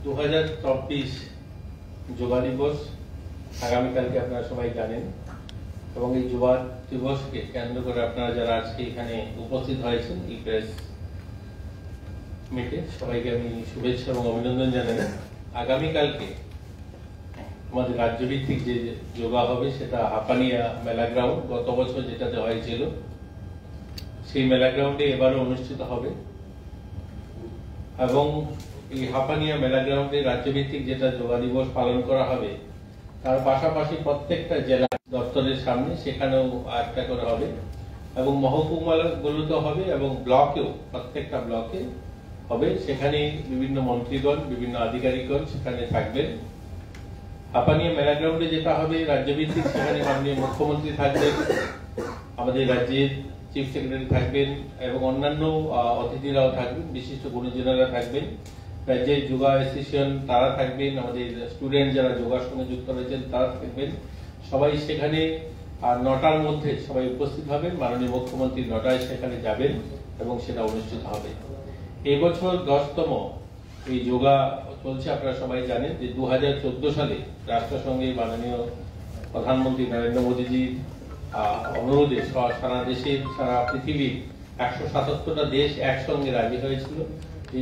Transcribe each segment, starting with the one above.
2024 যোগা দিবস আগামীকালকে আপনারা সবাই জানেন এবং এই যোগা দিবসকে কেন্দ্র করে আপনারা যারা আজকে এখানে উপস্থিত হয়েছেন এই প্রেস মিটে সবাইকে আমি শুভেচ্ছা এবং অভিনন্দন জানাই। আগামীকালকে আমাদের রাজ্যভিত্তিক যে যোগা হবে সেটা হাপানিয়া মেলা গ্রাউন্ড, গত বছর যেটাতে হয়েছিল সেই মেলা গ্রাউন্ডে এবারও অনুষ্ঠিত হবে এবং এই হাপানিয়া মেলা গ্রাউন্ডে রাজ্যভিত্তিক যেটা যোগা দিবস পালন করা হবে তার পাশাপাশি প্রত্যেকটা জেলা দপ্তরের সামনে সেখানেও একটা করে হবে এবং মহকুমাগুলোতে হবে এবং ব্লকেও প্রত্যেকটা ব্লকে হবে। সেখানে বিভিন্ন মন্ত্রীগণ বিভিন্ন আধিকারিকগণ সেখানে থাকবেন। হাপানিয়া মেলা গ্রাউন্ডে যেটা হবে রাজ্যভিত্তিক, সেখানে মাননীয় মুখ্যমন্ত্রী থাকবেন, আমাদের রাজ্যের চিফ সেক্রেটারি থাকবেন এবং অন্যান্য অতিথিরাও থাকবেন, বিশিষ্ট গুণীজনেরা থাকবেন, রাজ্যের যোগা অ্যাসোসিয়েশন তারা থাকবেন, আমাদের স্টুডেন্ট যারা যোগার সঙ্গে যুক্ত রয়েছেন তারা থাকবেন। সবাই সেখানে 9টার মধ্যে সবাই উপস্থিত হবেন। মাননীয় মুখ্যমন্ত্রী 9টায় সেখানে যাবেন এবং সেটা অনুষ্ঠিত হবে। এই বছর 10তম এই যোগা চলছে। আপনারা সবাই জানেন যে 2014 সালে রাষ্ট্রসংঘে মাননীয় প্রধানমন্ত্রী নরেন্দ্র মোদীজির অনুরোধে সারা দেশের সারা পৃথিবীর 177টা দেশ একসঙ্গে রাজি হয়েছিল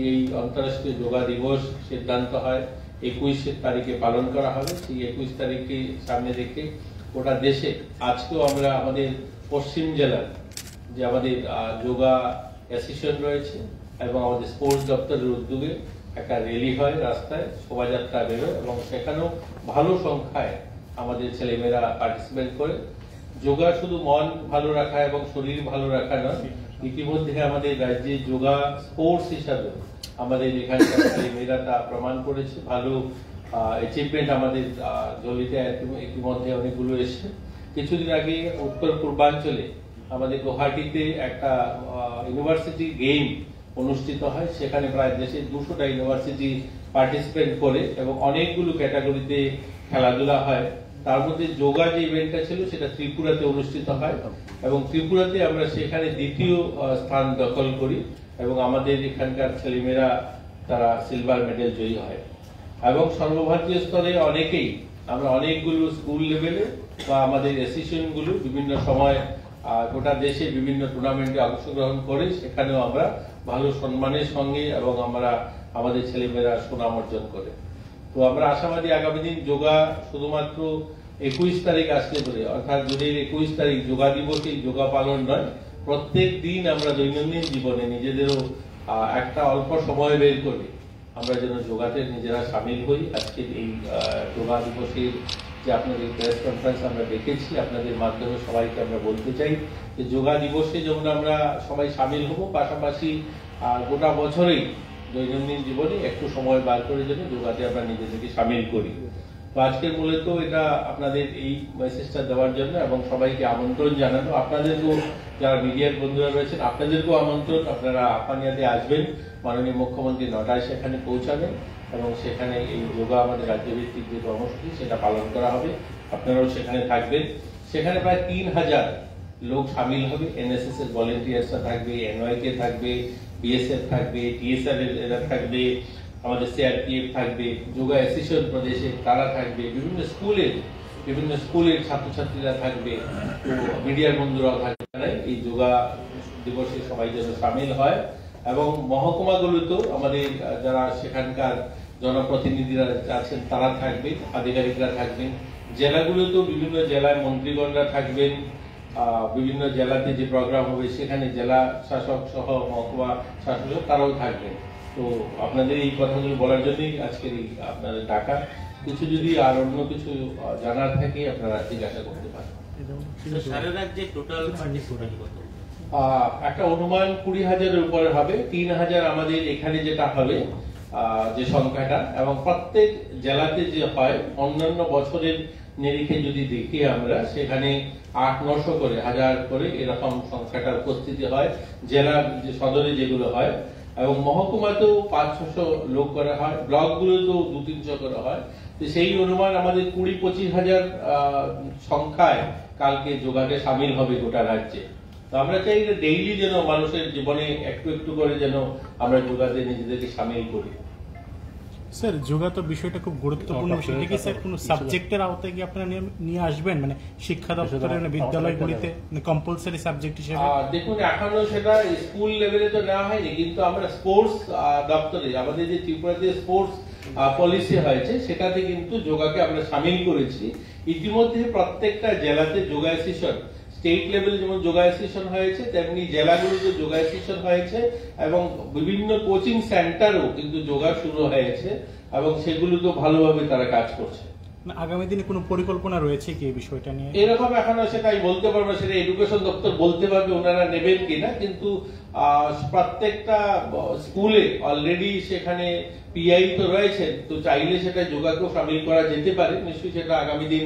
এই আন্তর্জাতিক যোগা দিবস সিদ্ধান্ত হয় 21 তারিখে পালন করা হবে। সেই 21 তারিখকে সামনে রেখে গোটা দেশে আজকেও আমরা আমাদের পশ্চিম জেলার যে আমাদের যোগা অ্যাসোসিয়েশন রয়েছে এবং আমাদের স্পোর্টস দপ্তরের উদ্যোগে একটা র্যালি হয়, রাস্তায় শোভাযাত্রা বেরোয় এবং সেখানেও ভালো সংখ্যায় আমাদের ছেলেমেয়েরা পার্টিসিপেট করে। যোগা শুধু মন ভালো রাখা এবং শরীর ভালো রাখা নয়, ইতিমধ্যে আমাদের রাজ্যে যোগা স্পোর্টস হিসাবে আমাদের এখানকার ছেলেমেয়েরা তা প্রমাণ করেছে। ভালো অ্যাচিভমেন্ট আমাদের ঝোলিতে ইতিমধ্যে অনেকগুলো এসেছে। কিছুদিন আগে উত্তর পূর্বাঞ্চলে আমাদের গুয়াহাটিতে একটা ইউনিভার্সিটি গেম অনুষ্ঠিত হয়, সেখানে প্রায় দেশের 200টা ইউনিভার্সিটি পার্টিসিপেট করে এবং অনেকগুলো ক্যাটাগরিতে খেলাধুলা হয়। তার মধ্যে যোগা যে ইভেন্টটা ছিল সেটা ত্রিপুরাতে অনুষ্ঠিত হয় এবং ত্রিপুরাতে আমরা সেখানে দ্বিতীয় স্থান দখল করি এবং আমাদের এখানকার ছেলেমেয়েরা তারা সিলভার মেডেল জয়ী হয় এবং সর্বভারতীয় স্তরে অনেকেই আমরা অনেকগুলো স্কুল লেভেলে বা আমাদের অ্যাসোসিয়েশনগুলো বিভিন্ন সময় গোটা দেশে বিভিন্ন টুর্নামেন্টে অংশগ্রহণ করে সেখানেও আমরা ভালো সম্মানের সঙ্গে এবং আমরা আমাদের ছেলেমেয়েরা সুনাম অর্জন করে। তো আমরা আশাবাদী আগামী দিন যোগা শুধুমাত্র 21 তারিখ আসলে বলে, অর্থাৎ যদি 21 তারিখ যোগা দিবসে যোগা পালন নয়, প্রত্যেক দিন আমরা দৈনন্দিন জীবনে নিজেদেরও একটা অল্প সময় বের করে আমরা যেন যোগাতে নিজেরা সামিল হই। আজকের এই যোগা দিবসের যে আপনাদের প্রেস কনফারেন্স আমরা দেখেছি, আপনাদের মাধ্যমে সবাইকে আমরা বলতে চাই যে যোগা দিবসে যেমন আমরা সবাই সামিল হব, পাশাপাশি গোটা বছরেই দৈনন্দিন জীবনে একটু সময় বার করে যেন যোগাতে আমরা নিজেদেরকে সামিল করি। তো আজকের মূলত এটা আপনাদের এই মেসেজটা দেওয়ার জন্য এবং সবাইকে আমন্ত্রণ জানানো। আপনাদেরকেও যারা মিডিয়ার বন্ধুরা রয়েছেন আপনাদেরকেও আমন্ত্রণ, আপনারা হাপানিয়াতে আসবেন, মাননীয় মুখ্যমন্ত্রী 9টায় সেখানে পৌঁছাবেন এবং সেখানে এই যোগা আমাদের রাজ্যভিত্তিক যে কর্মসূচি সেটা পালন করা হবে, আপনারাও সেখানে থাকবেন। সেখানে প্রায় 3000 লোক সামিল হবে। এনএসএস এর ভলেন্টিয়ার্সরা থাকবে, এনওয়াইকে থাকবে, বিএসএফ থাকবে, টিএসআর এরা থাকবে, আমাদের সিআরপিএফ থাকবে, যোগা অ্যাসোসিয়েশন প্রদেশে তারা থাকবে, বিভিন্ন স্কুলের ছাত্রছাত্রীরা থাকবে, মিডিয়ার বন্ধুরাও থাকবে। এই যোগা দিবসে সবাই যেন সামিল হয় এবং মহকুমাগুলোতেও আমাদের যারা সেখানকার জনপ্রতিনিধিরা আছেন তারা থাকবে, আধিকারিকরা থাকবেন। জেলাগুলোতেও বিভিন্ন জেলায় মন্ত্রীগণরা থাকবেন, বিভিন্ন জেলাতে যে প্রোগ্রাম হবে সেখানে জেলা শাসক সহ মহকুমা শাসক তারাও থাকবেন। তো আপনাদের এই কথাগুলো বলার জন্যই আজকের এই আপনাদের ডাকা। কিছু যদি আর অন্য কিছু জানার থাকে আপনারা জিজ্ঞাসা করতে পারেন। সারা রাজ্যে টোটাল একটা অনুমান 20,000-এর উপরে হবে। 3,000 আমাদের এখানে যেটা হবে যে সংখ্যাটা, এবং প্রত্যেক জেলাতে যে হয় অন্যান্য বছরের নিরিখে যদি দেখি আমরা সেখানে 800-900 করে 1000 করে এরকম সংখ্যাটা উপস্থিতি হয় জেলার যে সদরে যেগুলো হয়, এবং মহকুমাতেও 500-600 লোক করা হয়, ব্লকগুলোতেও 200-300 করে হয়। তো সেই অনুমান আমাদের 20-25,000 সংখ্যায় কালকে যোগাকে সামিল হবে গোটা রাজ্যে। তো আমরা চাই যে ডেইলি যেন মানুষের জীবনে একটু একটু করে যেন আমরা যোগাতে নিজেদেরকে সামিল করি। স্যার যোগা তো বিষয়টা খুব গুরুত্বপূর্ণ বিষয়, এটা কি স্যার কোনো সাবজেক্টের আওতায় কি আপনারা নিয়ে আসবেন, মানে শিক্ষা দপ্তরের বিদ্যালয়গুলিতে কম্পালসারি সাবজেক্ট হিসেবে? দেখুন এখনো সেটা স্কুল লেভেলে তো নেওয়া হয়নি, কিন্তু আমরা স্পোর্টস দপ্তরে আমাদের যে ত্রিপুরাতে স্পোর্টস পলিসি হয়েছে সেটাতে কিন্তু যোগাকে আমরা সামিল করেছি। ইতিমধ্যে প্রত্যেকটা জেলাতে যোগা সেশন, স্টেট লেভেলে যেমন যোগা সেশন হয়েছে তেমনি জেলাগুলোতে যোগা সেশন হয়েছে এবং বিভিন্ন কোচিং সেন্টারও কিন্তু যোগা শুরু হয়েছে এবং সেগুলো তো ভালোভাবে তারা কাজ করছে। আগামী দিনে কোনো পরিকল্পনা রয়েছে কি এই বিষয়টা নিয়ে? এরকম এখনো সেটাই বলতে পারবো, সেটা এডুকেশন দপ্তর বলতে পারবে ওনারা নেবেন কিনা, কিন্তু প্রত্যেকটা স্কুলে অলরেডি সেখানে পিআই তো রয়েছেন, তো চাইলে সেটা যোগাকেও সামিল করা যেতে পারে। নিশ্চয়ই সেটা আগামী দিন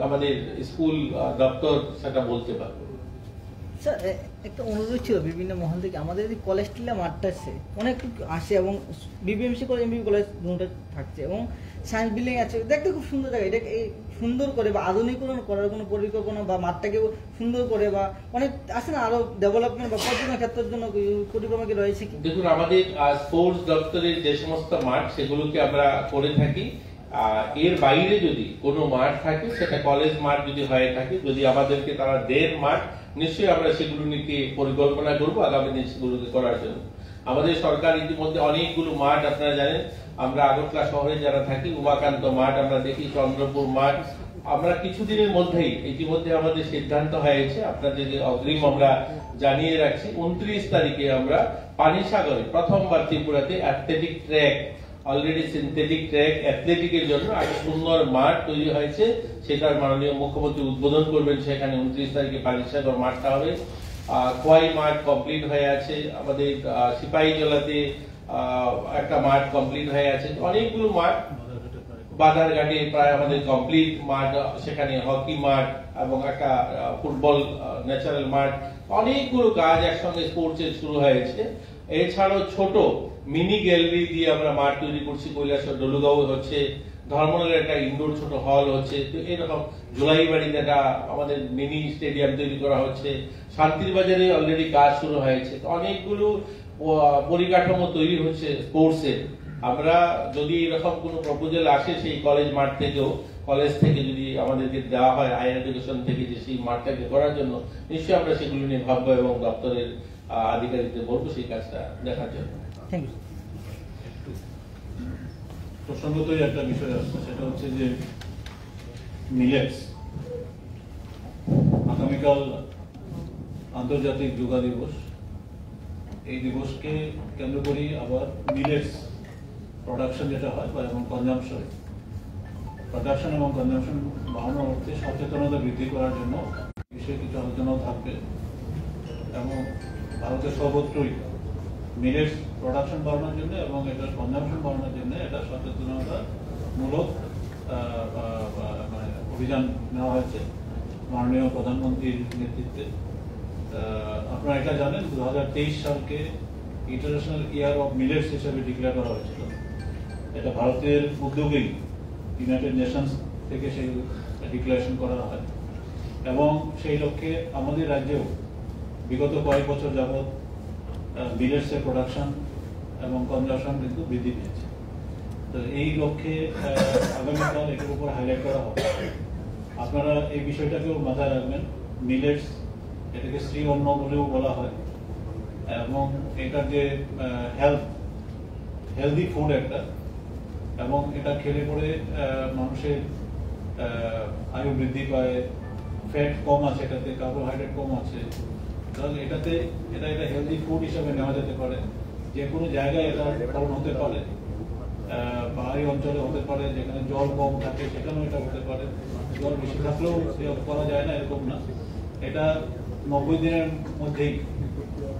আমাদের স্কুল দপ্তর সেটা বলতে পারবে। স্যার একটা অনুরোধ ছিল বিভিন্ন মহল থেকে, আমাদের এই কলেজ টিলা মাঠটা অনেক আসে এবং বিবিএমসি কলেজ এমবি কলেজ দুটো থাকছে এবং সায়েন্স বিল্ডিং আছে, দেখতে খুব সুন্দর জায়গা। এটাকে সুন্দর করে বা আধুনিকরণ করার কোনো পরিকল্পনা বা মাঠটাকে সুন্দর করে বা অনেক আছে না আরো ডেভেলপমেন্ট বা পর্যটন ক্ষেত্রের জন্য পরিকল্পনা কি রয়েছে কি? দেখুন আমাদের স্পোর্টস দপ্তরের যে সমস্ত মাঠ সেগুলোকে আমরা করে থাকি। এর বাইরে যদি কোনো মাঠ থাকে, সেটা কলেজ মাঠ যদি হয়ে থাকে, যদি আমাদেরকে তারা দেন মাঠ, নিশ্চয়ই আমরা সেগুলো নিয়ে পরিকল্পনা করবো আগামী দিন সেগুলোকে করার জন্য। আমাদের সরকার ইতিমধ্যে অনেকগুলো মাঠ, আপনারা জানেন আমরা আগরতলা শহরে যারা থাকি উমাকান্ত মাঠ আমরা দেখি, চন্দ্রপুর মাঠ, আমরা কিছুদিনের মধ্যেই ইতিমধ্যে আমাদের সিদ্ধান্ত হয়েছে, আপনাদেরকে অগ্রিম আমরা জানিয়ে রাখছি, 29 তারিখে আমরা পানিসাগরে প্রথমবার ত্রিপুরাতে athletic track, already synthetic track অ্যাথলেটিকের জন্য একটা সুন্দর মাঠ তৈরি হয়েছে, সেটার মাননীয় মুখ্যমন্ত্রী উদ্বোধন করবেন সেখানে। 29 তারিখে পানিসাগর মাঠটা হবে। খোয়াই মাঠ কমপ্লিট হয়ে আছে, আমাদের সিপাহীজলাতে একটা মাঠ কমপ্লিট হয়ে আছে, অনেকগুলো মাঠ, বাধারঘাটে প্রায় আমাদের কমপ্লিট মাঠ, সেখানে হকি মাঠ এবং একটা ফুটবল ন্যাচারাল মাঠ, অনেকগুলো কাজ একসঙ্গে স্পোর্টসের শুরু হয়েছে। এছাড়াও ছোট মিনি গ্যালারি দিয়ে আমরা মাঠ তৈরি করছি, কৈলাসহর ডলুগাঁও হচ্ছে, ধর্মনগরের একটা ইনডোর ছোট হল হচ্ছে, তো এরকম জুলাইবাড়িতে একটা আমাদের মিনি স্টেডিয়াম তৈরি করা হচ্ছে, শান্তির বাজারে অলরেডি কাজ শুরু হয়েছে, তো অনেকগুলো পরিকাঠামো তৈরি হচ্ছে স্পোর্টসের। আমরা যদি এরকম কোনো প্রপোজাল আসে সেই কলেজ মাঠ থেকেও, কলেজ থেকে যদি আমাদেরকে দেওয়া হয় হায়ার এডুকেশন থেকে যে সেই মাঠটাকে করার জন্য, নিশ্চয়ই আমরা সেগুলো নিয়ে ভাববো এবং দপ্তরের আধিকারিকদের বলবো সেই কাজটা দেখার জন্য। Thank you. প্রসঙ্গতই একটা বিষয় আসছে, সেটা হচ্ছে যে মিলেটস। আগামীকাল আন্তর্জাতিক যোগা দিবস, এই দিবসকে কেন্দ্র করি আবার মিলেটস প্রোডাকশন যেটা হয় বা এবং কনজাম্পশন, প্রোডাকশন এবং কনজাম্পশন বাড়ানোর অর্থে সচেতনতা বৃদ্ধি করার জন্য বিষয়ে কিছু আলোচনাও থাকবে এবং ভারতের সর্বত্রই মিলেটস প্রোডাকশন বাড়ানোর জন্য এবং এটার কনজাম্পশন বাড়ানোর জন্য এটা সচেতনতামূলক মানে অভিযান নেওয়া হয়েছে মাননীয় প্রধানমন্ত্রীর নেতৃত্বে। আপনারা এটা জানেন 2023 সালকে ইন্টারন্যাশনাল ইয়ার অফ মিলেটস হিসেবে ডিক্লেয়ার করা হয়েছিল। এটা ভারতের উদ্যোগেই ইউনাইটেড নেশনস থেকে সেই ডিক্লারেশন করা হয় এবং সেই লক্ষ্যে আমাদের রাজ্যেও বিগত কয়েক বছর যাবৎ মিলেটসের প্রোডাকশন এবং কনজাম্পশন কিন্তু বৃদ্ধি পেয়েছে। তো এই লক্ষ্যে আগামীকাল এটার উপর হাইলাইট করা হবে। আপনারা এই বিষয়টাকেও মাথায় রাখবেন, মিলেটস এটাকে শ্রী অন্ন বলেও বলা হয় এবং এটার যে হেলদি ফুড একটা, এবং এটা খেলে পরে মানুষের আয়ু বৃদ্ধি পায়, ফ্যাট কম আছে, এটাতে কার্বোহাইড্রেট কম আছে, তাহলে এটা হেলদি ফুড হিসাবে নেওয়া যেতে পারে। যে কোনো জায়গায় এটা ফলন হতে পারে, পাহাড়ি অঞ্চলে হতে পারে, যেখানে জল কম থাকে সেখানেও এটা হতে পারে, জল বেশি থাকলেও করা যায় না এরকম না। এটা 90 দিনের মধ্যেই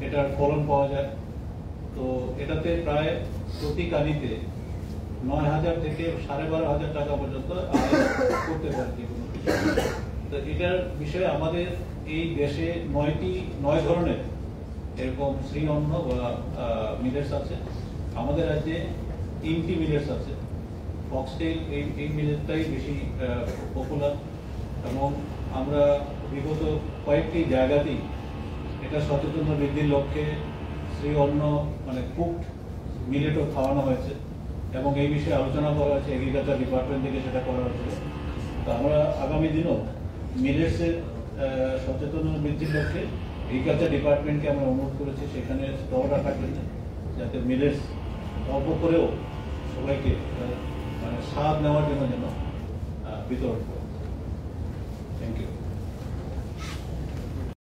এটার ফলন পাওয়া যায়। তো এটাতে প্রায় প্রতি কানিতে 9,000 থেকে 12,500 টাকা পর্যন্ত আয় করতে পারে যে কোনো কিছু। তো এটার বিষয়ে আমাদের এই দেশে 9 ধরনের এরকম শ্রী অন্ন বা মিলেটস আছে। আমাদের রাজ্যে 3টি মিলেটস আছে। ফক্সটেল এই মিলেটটাই বেশি পপুলার এবং আমরা বিগত কয়েকটি জায়গাতেই এটা সচেতনতা বৃদ্ধির লক্ষ্যে শ্রী অন্ন মানে কুকড মিলেটও খাওয়ানো হয়েছে এবং এই বিষয়ে আলোচনা করা হয়েছে, এগ্রিকালচার ডিপার্টমেন্ট থেকে সেটা করা হয়েছে। তো আমরা আগামী দিনও মিলেটসের সচেতনতা বৃদ্ধির লক্ষ্যে এগ্রিকালচার ডিপার্টমেন্টকে আমরা অনুরোধ করেছি সেখানে স্টল রাখার জন্য, যাতে মিলেটস অল্প করেও সবাইকে মানে স্বাদ নেওয়ার জন্য যেন বিতরণ করে। Thank you.